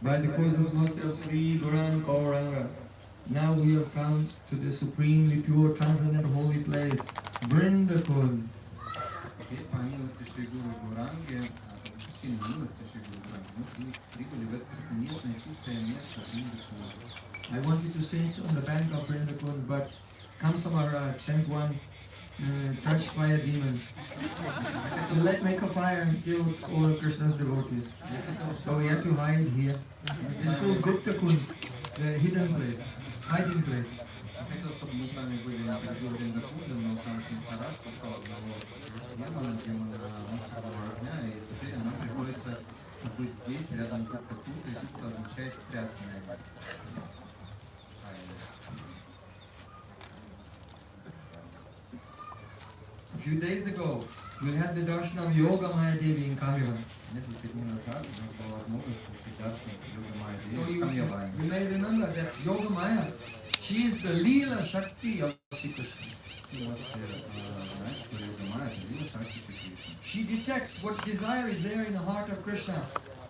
By the causes mercy of Sri Guran Gauranga, now we have come to the supremely pure, transcendent, holy place, Vrinda. По милости Шри Гуру Гуранги, по причине милости Шри Гуру Гуранги, мы прибыли в это прецедентное чистое место Вриндакун. I want you to sit on the bank of Vrinda, but Kamsa Maharaj sent one touched by a demon to make a fire and kill all Krishna's devotees. So we had to hide here. This is called Gupta, the hidden place, hiding place. Хотел, чтобы мы с вами были на берегу Вриндакунда, но там очень хорошо, что одного демона, демона огня, и теперь нам приходится быть здесь, рядом с Гупта, и Гупта означает спрятанное место. A few days ago, we had the darshan of Yoga Maya Devi in Kamila. Несколько дней назад у нас была возможность So you may remember that Yogamaya, she is the Leela Shakti of Sri Krishna. She detects what desire is there in the heart of Krishna,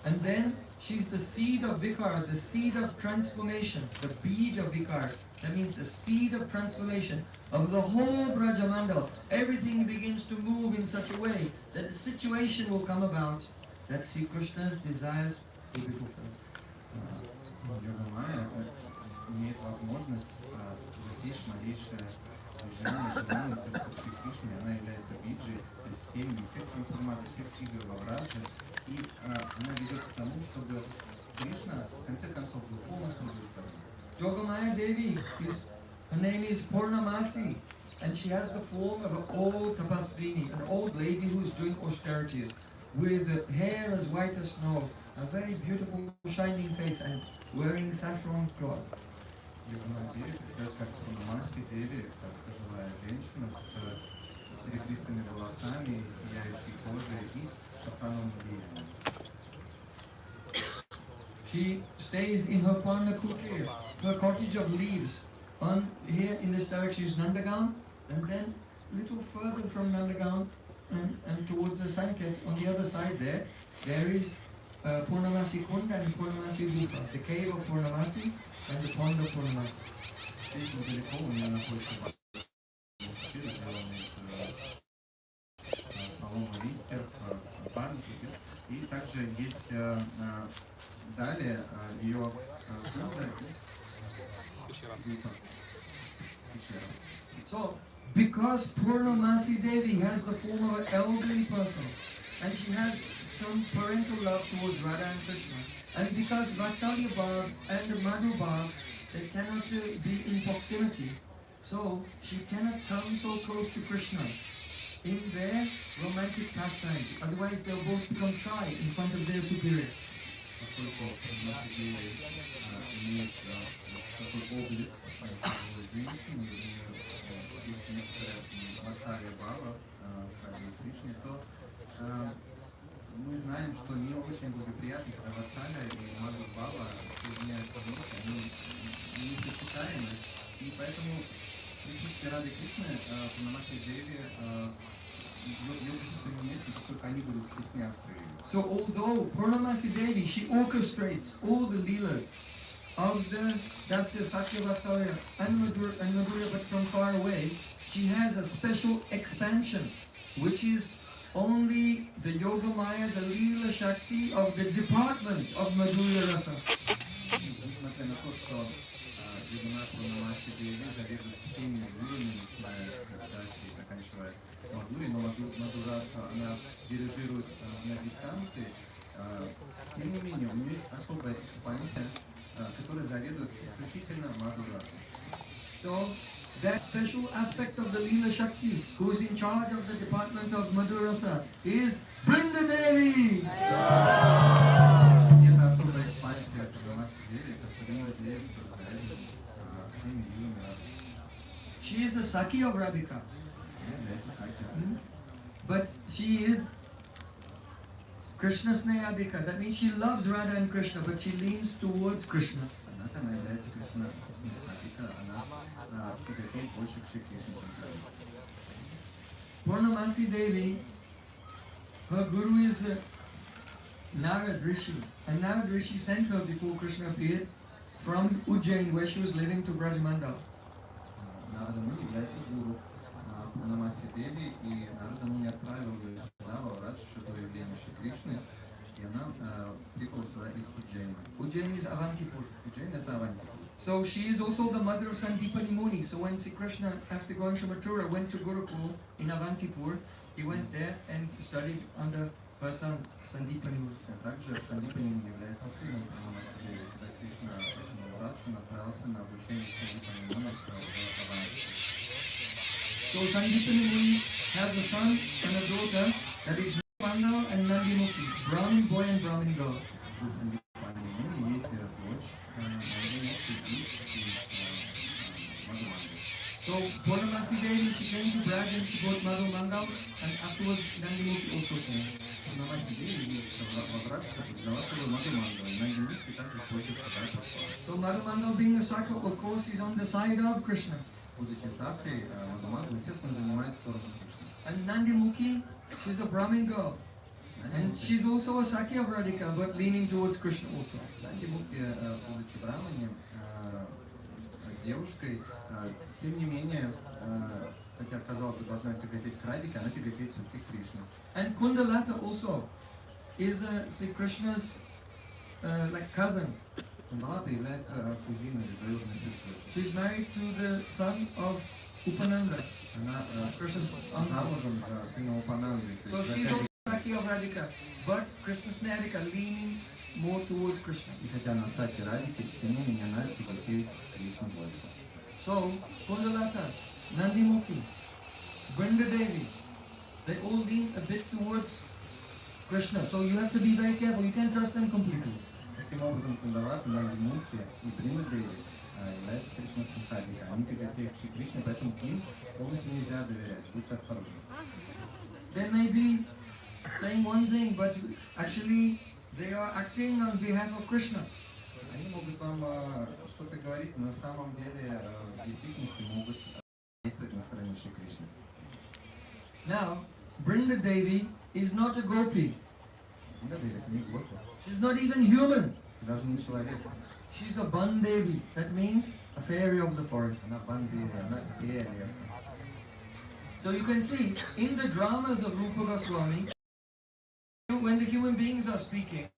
and then she's the seed of Vikar, the seed of transformation, the bead of Vikar. That means the seed of transformation of the whole Vraja Mandala. Everything begins to move in such a way that a situation will come about that Sri Krishna's desires will be fulfilled. Йога-майя имеет возможность засечь малейшее движение, желание в сердце Шри Кришны. Она является биджей, то есть семенем всех трансформаций, всех игр во враджа. И она ведет к тому, чтобы Кришна в конце концов был полностью удовлетворен. Yogamaya Devi, her name is Purnamasi, and she has the form of an old tapasvini, an old lady who is doing austerities, with hair as white as snow, a very beautiful shining face, and wearing saffron cloth. Йога-майя Деви представляет как Пурнамаси Деви, как пожилая женщина с серебристыми волосами, сияющей кожей и шафрановым веером. She stays in her Panda Kutir, her cottage of leaves. Here in this direction is Nandagaon, and then a little further from Nandagaon and towards the Sanket, on the other side there is Purnamasi Kunda and Purnamasi Gupta, the cave of Purnamasi and the pond of Purnamasi. Здесь недалеко у меня находится буксир, сделанный из соломы листьев, панки. И также есть далее ее кунда и пещера. So, because Purnamasi Devi has the form of an elderly person, and she has some parental love towards Radha and Krishna, and because Vatsalya Bhav and Madhu Bhav, they cannot be in proximity, so she cannot come so close to Krishna in their romantic pastimes, otherwise they'll both become shy in front of their superior. Поскольку Пурнамаси Деви имеет такой облик пожилой женщины, есть некоторая Ватсалия Бхава к Раде Кришне, то мы знаем, что не очень благоприятно, когда Ватсалия и Мадху Бхава соединяются вместе, они несочетаемы, и поэтому присутствие Рады Кришны Пурнамаси Деви ее присутствие не есть, поскольку они будут стесняться ее. So although Purnamasi Devi, she orchestrates all the leelas of the Dasya, Sakya, Vatsalya and Madhurya, but from far away, she has a special expansion, which is only the Yogamaya, the Leela Shakti of the department of Madhurya Rasa. Несмотря на то, что Йога-майя Пурнамаси Деви заведует всеми лилами, начиная с Даси и заканчивая Мадхури, но Мадхураса она дирижирует на дистанции, тем не менее у нее есть особая экспансия, которая заведует исключительно Мадхурасой. So that special aspect of the Leela Shakti, who is in charge of the department of Madhurasa, is Vrinda Devi. Это особая экспансия Пурнамаси Деви, это Вринда Деви, которая заведует всеми лилами Радхи. She is a Saki of Radhika. Mm-hmm. But she is Krishna Snehadika. That means she loves Radha and Krishna, but she leans towards Krishna. Она является Кришна Снехадика, она тяготеет больше к Шри Кришне, чем к Радхе. Purnamasi Devi, her guru is Narad Rishi. And Narad Rishi sent her before Krishna appeared from Ujjain, where she was living, to Vraja Mandala. Нарада Муни является гуру Пурнамаси Деви, и Нарада Муни отправил ее сюда, во Врадж, до явления Шри Кришны, и она приехала сюда из Уджейна. Ujjain is Avantipur. Уджейн это Авантипур. So she is also the mother of Sandipani Muni. So when Sri Krishna, after going to Mathura, went to Gurukul in Avantipur, he went there and studied under her son, Sandipani Muni. Также Сандипани Муни является сыном Пурнамаси Деви, когда Кришна Враджа направился на обучение Сандипани Муни в Авантипур. So Sandipani Muni has a son and a daughter, that is Mandal and Nandimukhi, Brahmin boy and Brahmin girl. У Сандипани Муни есть дочь, Нандимукхи и Мадхумандал. So Purnamasi Devi, she came to Braj and she got Madhu Mandal, and afterwards Nandimukhi also came. узнала себе и во вражество взяла свою Мандалу, и на нитке также против себя пошла. So Madhumandal being a Sakha, of course, is on the side of Krishna. Будучи Сакхой, Мандала, естественно, занимает сторону Кришны. And Nandimukhi, she's a Brahmin girl. And she's also a Sakya of Radhika, but leaning towards Krishna also. Нандимукхи, будучи Брамани, девушкой, тем не менее, хотя казалось бы, должна тяготеть к Радике, она тяготеет все-таки к Кришне. And Kunda also is Sri Krishna's like cousin. Кундалата является кузиной или двоюродной сестрой. She's married to the son of Upananda. Она Krishna's uncle. замужем за сыном Упананды. So she's also Sakya of Radhika, but Krishna Snadika leaning more towards Krishna. И хотя она Саки Радики, тем не менее она тяготеет к Кришне больше. So Kundalata, Nandimukhi, Vrinda Devi, they all lean a bit towards Krishna. So you have to be very careful. You can't trust them completely. Таким образом, Кундалата, Нандимукхи и Вринда Деви являются Кришна Симхадика. Они тяготеют к Кришне, поэтому им полностью нельзя доверять. Будьте осторожны. They may be saying one thing, but actually they are acting on behalf of Krishna. Они могут вам что-то говорить, но на самом деле в действительности могут действовать на стороне Шри Кришны. Now, Vrinda Devi is not a gopi. Вринда Деви это не гопи, She's not even human. даже не человек. She's a Bandevi. That means a fairy of the forest. Она бандеви, она фея леса. So you can see, in the dramas of Rupa Goswami, when the human beings are speaking,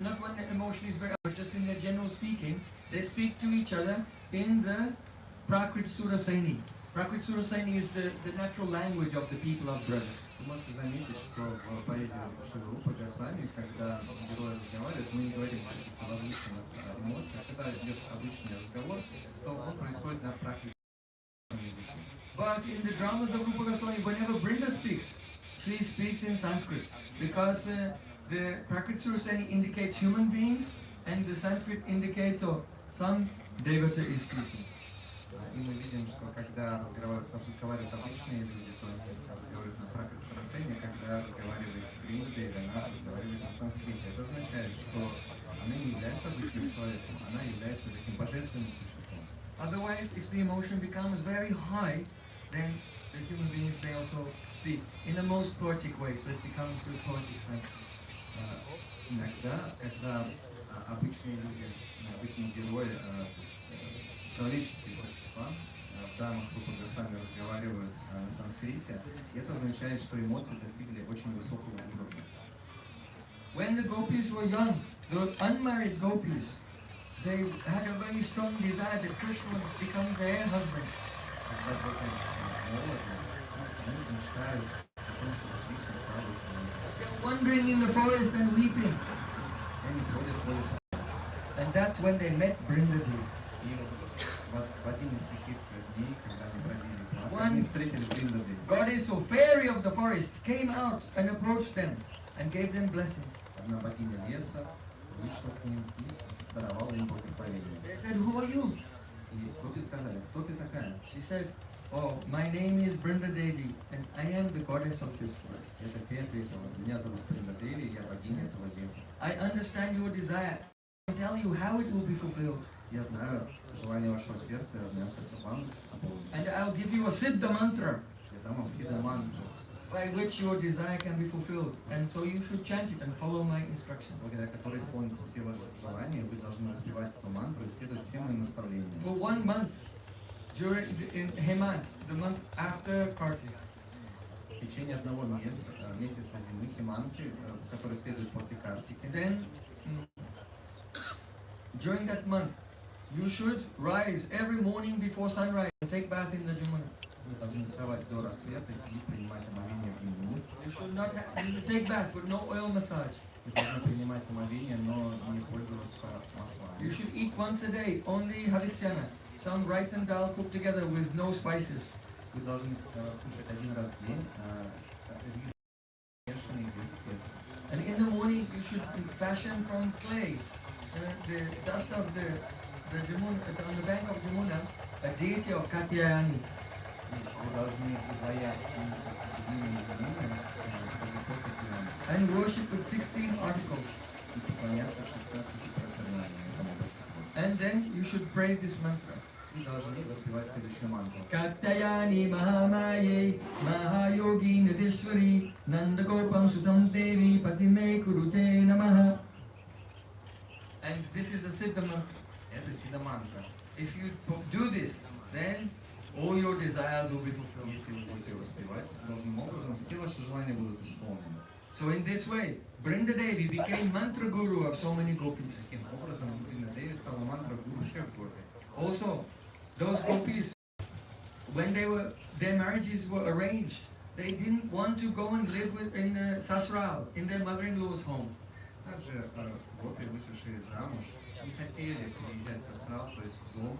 not when the emotion is very, but just in the general speaking, they speak to each other in the Prakrit Suraseni. Prakrit Suraseni is the natural language of the people of Vraja. Вы можете заметить, что в поэзии Шри Госвами, когда герои разговаривают, мы не говорим о каких-то возвышенных эмоциях. Когда идет обычный разговор, то он происходит на практике языке. But in the dramas of Rupa Goswami, whenever Vrinda speaks, she speaks in Sanskrit because the Prakrit Suraseni indicates human beings and the Sanskrit indicates some devata is speaking. И мы видим, что когда разговаривают обычные люди, то они разговаривают на практике Шарасене, когда разговаривает Вринда Деви, она разговаривает на санскрите. Это означает, что она не является обычным человеком, она является таким божественным существом. Otherwise, if the emotion becomes very high, then the human beings may also speak in the most poetic way, so it becomes a poetic sense. Иногда, когда обычные люди, обычные герои, человеческие существа, в драмах Рупа Госвами разговаривают на санскрите, это означает, что эмоции достигли очень высокого уровня. When the gopis were young, the unmarried gopis, they had a very strong desire that Krishna would become their husband. Когда дети молоды, они мечтают о том, что Кришна стал их мужем. Wandering in the forest and weeping. Они ходят по лесу. And that's when they met Vrinda Devi. И вот в один из таких дней, когда они бродили по лесу, они встретили Вринда Деви. Goddess or fairy of the forest came out and approached them and gave them blessings. Одна богиня леса вышла к ним и даровала им благословение. They said, "Who are you?" И гопи сказали: кто ты такая? She said, "Oh, my name is Vrinda Devi and I am the goddess of this forest. Эта фея ответила: меня зовут Вринда Деви, я богиня этого леса. I understand your desire. I tell you how it will be fulfilled. Я знаю желание вашего сердца, я знаю, как вам исполнить. And I'll give you a Siddha mantra Я дам вам сида мантру, by which your desire can be fulfilled. And so you should chant it and follow my instructions. благодаря которой исполнится все ваши желания, вы должны распевать эту мантру и следовать всем моим наставлениям. For 1 month, in Hemant, the month after Kartik, В течение одного месяца зимы Химанты, который следует после Картики, then during that month, you should rise every morning before sunrise and take bath in the Jamuna. вы должны вставать до рассвета и принимать омовение в Яму. You should take bath, but no oil massage. Вы должны принимать омовение, но не пользоваться маслами. You should eat once a day, only havisyana, some rice and dal cooked together with no spices. Вы должны кушать один раз в день рис, смешанный без специй. And in the morning, you should fashion from clay the dust of the Jamuna, on the bank of Jamuna, a deity of Katyayani. Вы должны изваять из глины богини божество Катьяны. and worship with 16 articles. и поклоняться 16 проклинаниям этому божеству. And then you should pray this mantra. И должны воспевать следующую мантру. Katyayani Mahamaye Mahayogi Nadishwari Nandagopam Sudam Devi Patime Kurute Namaha. And this is a Siddha mantra. Это сида мантра. If you do this, then all your desires will be fulfilled. Если вы будете воспевать, должным образом все ваши желания будут исполнены. So in this way, Vrinda Devi became mantra guru of so many gopis. Таким образом, Вринда Деви стала мантра гуру всех гопи. Also, those gopis, when their marriages were arranged, they didn't want to go and live in Sasral, in their mother-in-law's home. Также гопи, вышедшие замуж, не хотели переезжать в Сасрал, то есть в дом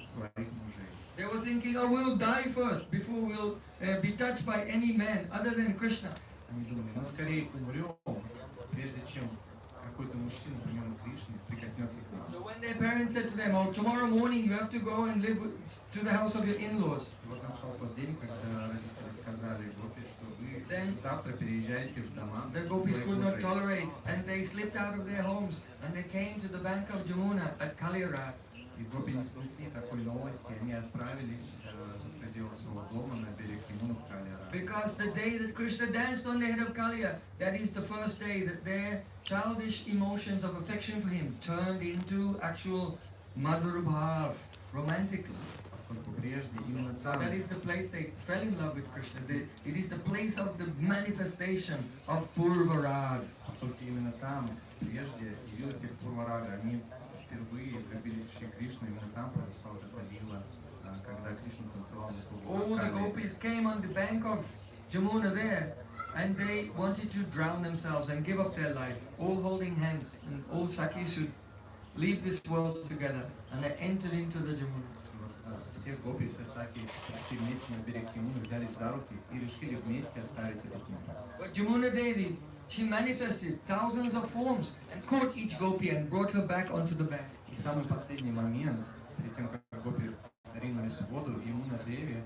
своих мужей. They were thinking, oh, we'll die first before we'll be touched by any man other than Krishna. Они думали, мы скорее умрем, прежде чем какой-то мужчина, помимо Кришны, прикоснется к нам. So when their parents said to them, oh, tomorrow morning you have to go and live to the house of your in-laws. И вот настал тот день, когда родители сказали гопи, что вы завтра переезжаете в дома The gopis своих could not мужей. tolerate, and they slipped out of their homes, and they came to the bank of Jamuna at Kaliyaraj. И гопи не снесли такой новости, они отправились за пределы своего дома на берег Ямуны в Калияра. Because the day that Krishna danced on the head of Kaliya, that is the first day that their childish emotions of affection for him turned into actual Madhur Bhav, romantically. Поскольку прежде именно So там, that is the place they fell in love with Krishna. It is the place of the manifestation of Purvarag. поскольку именно там прежде явилась их Пурварага, они впервые влюбились в Шри Кришну, именно там произошла вот эта лила, когда Кришна танцевал на All the gopis came on the bank of Jamuna there, and they wanted to drown themselves and give up their life, all holding hands, and all Sakis should leave this world together, and they entered into the Jamuna. Все гопи, все саки пришли вместе на берег Ямуны, взялись за руки и решили вместе оставить этот мир. But Jamuna Devi, she manifested thousands of forms and caught each gopi and brought her back onto the bank. И в самый последний момент, перед тем, как гопи ринулись в воду, Ямуна Деви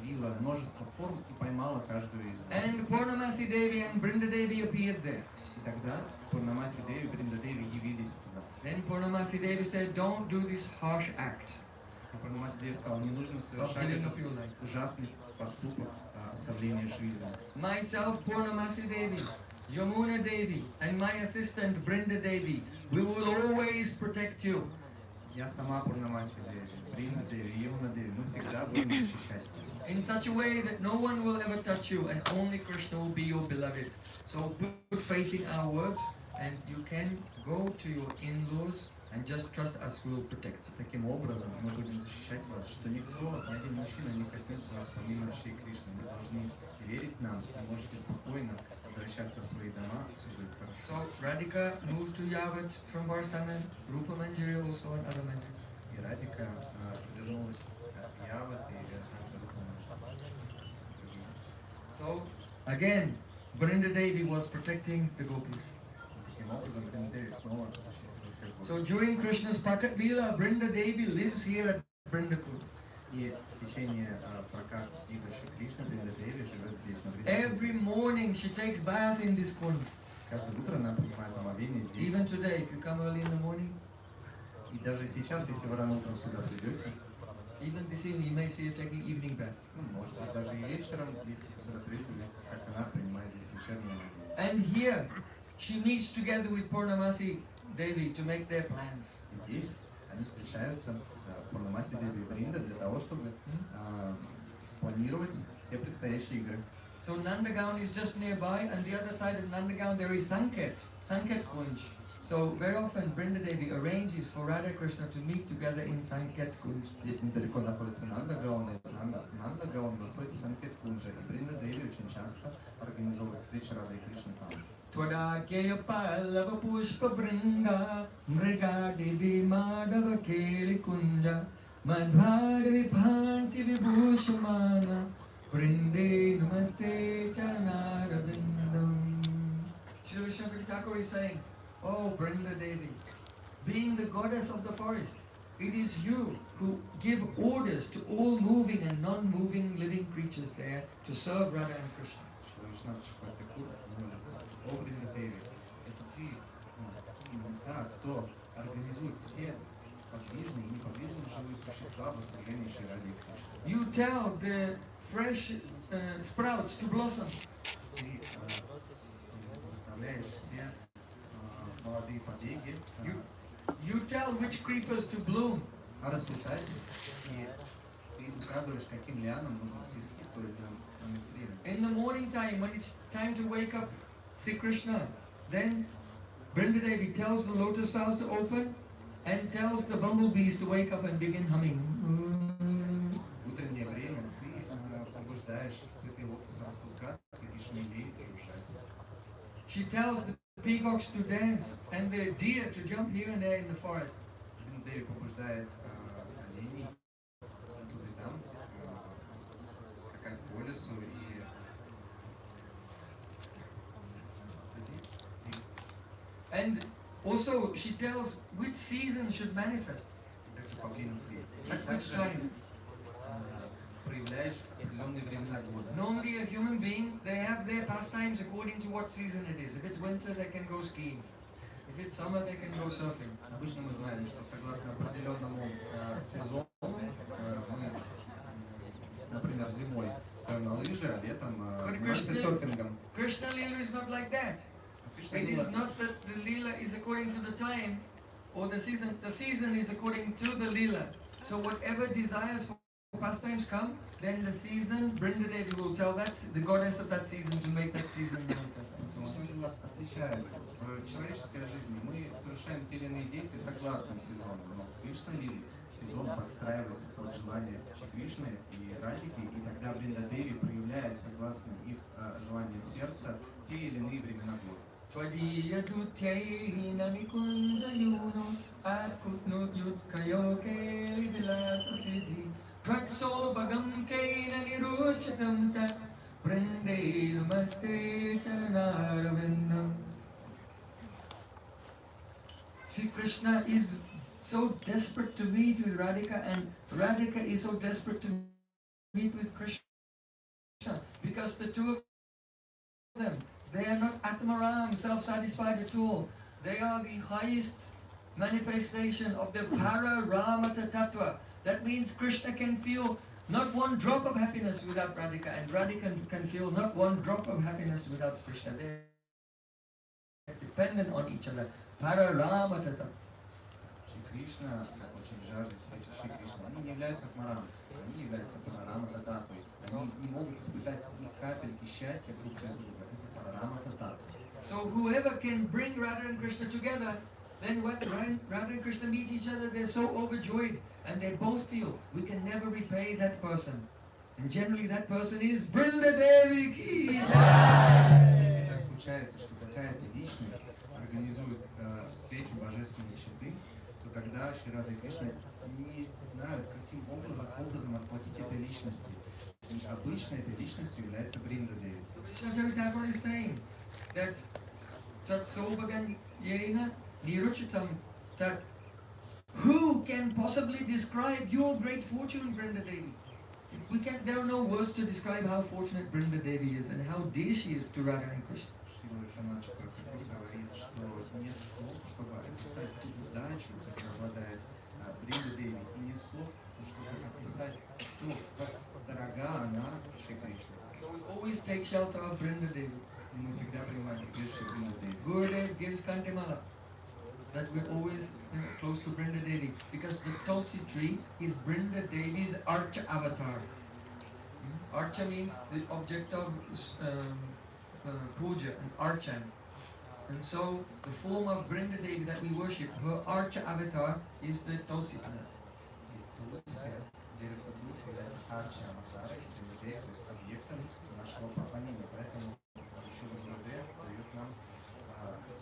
явила множество форм и поймала каждую из них. And Purnamasi Devi and Vrinda Devi appeared there. И тогда Пурнамаси Деви и Вринда Деви явились туда. Then Purnamasi Devi said, don't do this harsh act. И Пурнамаси Деви сказал, не нужно of совершать giving этот up your life. ужасный поступок оставления жизни. Myself, Purnamasi Devi, Yamuna Devi, and my assistant Vrinda Devi, we will always protect you. Я сама Пурнамаси Деви, Вринда Деви и Ямуна Деви, мы всегда будем защищать вас. In such a way that no one will ever touch you and only Krishna will be your beloved. So put faith in our words and you can go to your in-laws and just trust us, we will protect you. Таким образом, мы будем защищать вас, что никто, ни один мужчина не коснется вас помимо Шри Кришны. Вы должны верить нам и можете спокойно возвращаться в свои дома, все будет хорошо. So Radhika moved to Yavat from Varsana, Rupa Manjari also and other mandirs. И Радика вернулась в Яват и также Рупа. So again, Vrinda Devi was protecting the gopis. Таким образом, Вринда Деви снова защитила всех гопи. So during Krishna's Prakat Leela, Vrinda Devi lives here at Vrindakul. И в течение прокат Ига Шри Кришны Вринда Деви живет здесь, на Every Вриндакуле. morning she takes bath in this kund. Каждое утро она принимает омовение здесь. Even today, if you come early in the morning, И даже сейчас, если вы рано утром сюда придете, even this evening, you may see her taking evening bath. ну, может быть, даже и вечером, если сюда придете, увидите, как она принимает здесь вечернее омовение. And here, she meets together with Purnamasi Devi to make their plans. И здесь они встречаются, Пурнамаси Деви и Вринда, для того, чтобы спланировать все предстоящие игры. So Nandagaon is just nearby, and the other side of Nandagaon there is Sanket Kunj. So very often Vrinda Devi arranges for Radha Krishna to meet together in Sanket Kunj. Здесь недалеко находится Нандагаон, и Нандагаон находится Санкет Кунджа, и Вринда Деви очень часто организовывает встречи Рады и Кришны там. Tvada keya pallava pushpa bringa mriga devi madhava keli kunja madhvar vibhanti vibhushamana vrinde namaste charanarabindam. Shri Vishnu Thakur is saying, oh Vrinda Devi, being the goddess of the forest, it is you who give orders to all moving and non-moving living creatures there to serve Radha and Krishna. Кришна Чхватакур молится: «О Вринда Деви, это ты, именно та, кто организует все подвижные и неподвижные живые существа в служении Шри Раде Кришны». You tell the fresh sprouts to blossom. Ты заставляешь все молодые побеги You tell which creepers to bloom. расцветать, и ты указываешь, каким лианам нужно цвести в то или иное время. In the morning time, when it's time to wake up Sri Krishna, then Vrinda Devi tells the lotus flowers to open and tells the bumblebees to wake up and begin humming. В утреннее время ты побуждаешь цветы лотоса распускаться и шмелей жужжать. She tells the peacocks to dance and the deer to jump here and there in the forest. Вринда Деви побуждает оленей тут и там скакать по лесу и And also she tells which season should manifest. также по времени At which time. проявляешь определенные времена года. Normally a human being, they have their pastimes according to what season it is. If it's winter, they can go skiing. If it's summer, they can go surfing. Обычно мы знаем, что согласно определенному сезону мы, например, зимой ставим на лыжи, а летом занимаемся серфингом. Krishna Leela is not like that. It is not that the Leela is according to the time or the season is according to the Leela. So whatever desires for pastimes come, then the season, Vrinda Devi will tell the goddess of that season to make that season manifest and so on. Отличается. В человеческой жизни мы совершаем те или иные действия согласно сезону, но в Кришна Лиле сезон подстраивается под желание Шри Кришны и Радики, и тогда Вринда Деви проявляет согласно их желанию сердца те или иные времена года. Tvadiya tutyaihi namikunja yuno atkutnut yutkayoke vidilasa siddhi Tratso bagam kaina niruchatam tat Vrinde namaste charanarvindam. See, Krishna is so desperate to meet with Radhika, and Radhika is so desperate to meet with Krishna, because the two of them, they are not Atmaram, self-satisfied at all. They are the highest manifestation of the Pararamata Tattva. That means Krishna can feel not one drop of happiness without Radhika, and Radhika can feel not one drop of happiness without Krishna. They are dependent on each other. Pararamata Tattva. Шри Кришна очень жаждет встречи Шри Кришны. Они не являются Атмарам, они являются Парарама Тататвой. Они не могут испытать ни капельки счастья друг без друга. Это Парарама Тататва. So whoever can bring Radha and Krishna together, then when Radha and Krishna meet each other, they're so overjoyed, and they both feel we can never repay that person. And generally that person is Vrinda Devi ki. Если так случается, что какая-то личность организует встречу божественной щиты, то тогда Шри Рада и Кришна не знают, каким образом отплатить этой личности. И обычно этой личностью является Вринда Деви. So Vishnu Chaitanya is saying that Tat Sobagan Yena Niruchitam, that who can possibly describe your great fortune, Vrinda Devi? There are no words to describe how fortunate Vrinda Devi is and how dear she is to Radha and Krishna. Шрила Вишваначка говорит, что нет слов, чтобы описать ту удачу, которая обладает Вринда Деви, и нет слов, чтобы описать то, как дорога она Шри Кришне. So we always take shelter of Vrinda Devi. И мы всегда принимаем прибежище Вринда Деви. Gurudev gives Kantimala, that we're always close to Vrinda Devi, because the Tulsi tree is Vrinda Devi's Archa avatar. Archa means the object of puja and archan. And so the form of Vrinda Devi that we worship, her Archa avatar is the Tulsi plant. Деревце Тулси является арчей аватарой, то есть объектом нашего поклонения. Поэтому Шрила Гурудев дает нам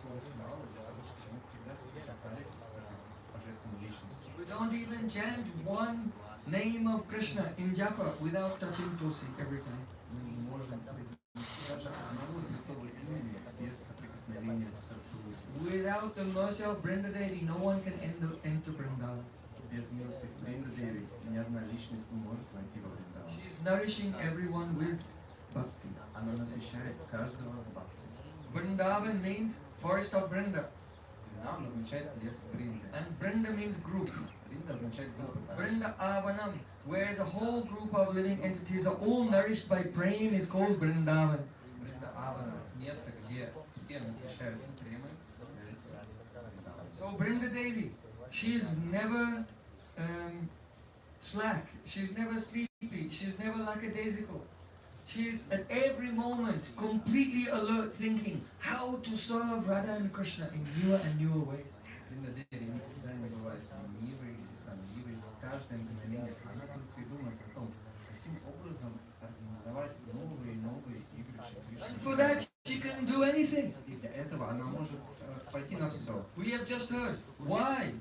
целый сигнал для того, чтобы мы всегда соприкасались с божественной личностью. We don't even chant one name of Krishna in japa without touching Tulsi every time. Мы не можем произнести даже одного святого имени без соприкосновения с Тулси. Without the mercy of Vrinda Devi, no one can enter Vrindavan. Без милости Вринда Деви ни одна личность не может войти во Вриндаван. She is nourishing everyone with bhakti. Она насыщает каждого бхакти. Vrindavan means forest of Vrinda. Вриндаван означает лес Вринды. And Vrinda means group. Вринда означает группа. Vrinda Avanam, where the whole group of living entities are all nourished by praying, is called Vrindavan. Вринда Авана, место, где все насыщаются премой, является Вриндаван. So Vrinda Devi, she is never slack, she's never sleepy, she's never lackadaisical. She is at every moment completely alert, thinking how to serve Radha and Krishna in newer and newer ways. Вринда Деви никогда не бывает ленивой или сонливой. Каждое мгновение она только и думает о том, каким образом организовать новые и новые игры Шри And for that she can do anything. И для этого она может пойти на все. We have just heard. Why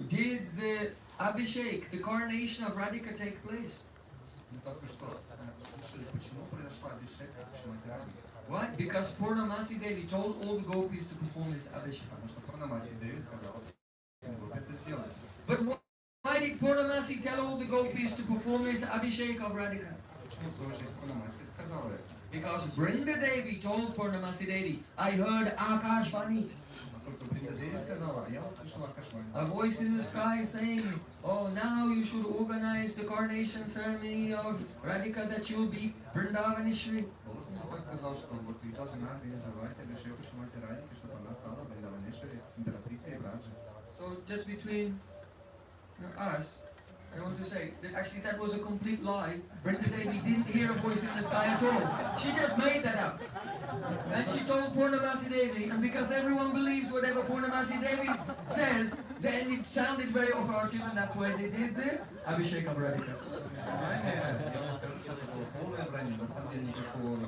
did the Abhishek, the coronation of Radhika take place? Мы только что слышали, почему произошла Абхишека Шримати Радхи. Why? Because Purnamasi Devi told all the gopis to perform this Abhishek. Потому что Пурнамаси Деви сказала всем гопи это сделать. But why did Purnamasi tell all the gopis to perform this Abhishek of Radhika? Почему служит Пурнамаси сказала это? Because Vrinda Devi told Purnamasi Devi, I heard Akashvani, Поскольку Вринда Деви сказала, я вот слышала Акашвани. a voice in the sky saying, oh, now you should organize the coronation ceremony of Radhika that she will be Vrindavanishri. Голос небеса сказал, что вот вы должны организовать Абхишеку Шримати Радхи, чтобы она стала Вриндаванешвари, императрицей Враджи. So just between us, I want to say that actually that was a complete lie. Vrinda Devi didn't hear a voice in the sky at all. She just made that up. And she told Purnamasi Devi, and because everyone believes whatever Purnamasi Devi says, then it sounded very authoritative, and that's why they did the Abhishek of Radhika. Я вам скажу, что это было полное вранье. На самом деле никакого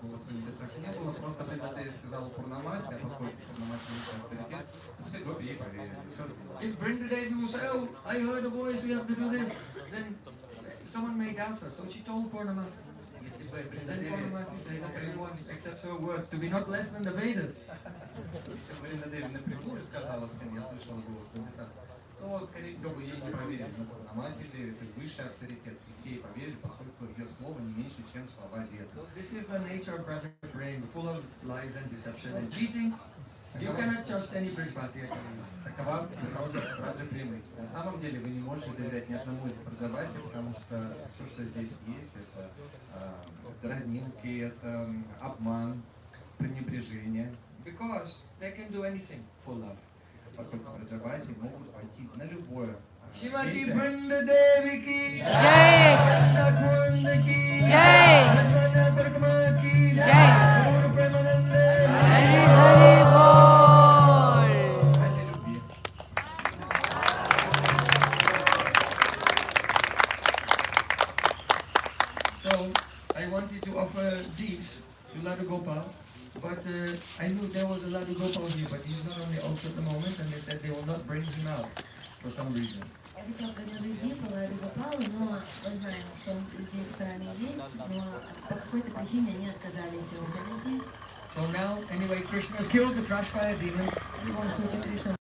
голоса в небесах не было. Просто Вринда Деви сказала Пурнамаси, а поскольку Пурнамаси не авторитет, то все гопи ей поверили. Все сделали. If Vrinda Devi will say, oh, I heard a voice, we have to do this, then someone may doubt her. So she told Purnamasi. Если бы Вринда Then Деви Purnamasi said that everyone accepts her words to be not less than the Vedas. Если бы Вринда Деви напрямую сказала всем, я слышал голос в небесах, то, скорее всего, бы ей не поверили. Но Пурнамаси Деви это высший авторитет, и все ей поверили, поскольку ее слово не меньше, чем слова Вед. So this is the nature of Braja brain, full of lies and deception and cheating. You cannot trust any Brijbasi. Такова природа Раджа Примы. На самом деле вы не можете доверять ни одному из Браджабаси, потому что все, что здесь есть, это дразнилки, это обман, пренебрежение. Because they can do anything for love. Поскольку Браджабаси могут пойти на любое Shrimati действие. Vrinda Devi ki Jai. Kunda ki Jai. Rajmana Parikramma ki Jai. Guru Premanande. Hari Hari Bol. Ради любви. So I wanted to offer deeps to Ladu Gopal, but I knew there was a Ladu Gopal here, but he's not on the altar at the moment, and they said they will not bring him out for some reason. Я хотела предложить Дипала, Лады Гопалу, но мы знаем, что он здесь в храме есть, но по какой-то причине они отказались его приносить. So now, anyway, Krishna has killed the trash fire demon. В любом случае, Кришна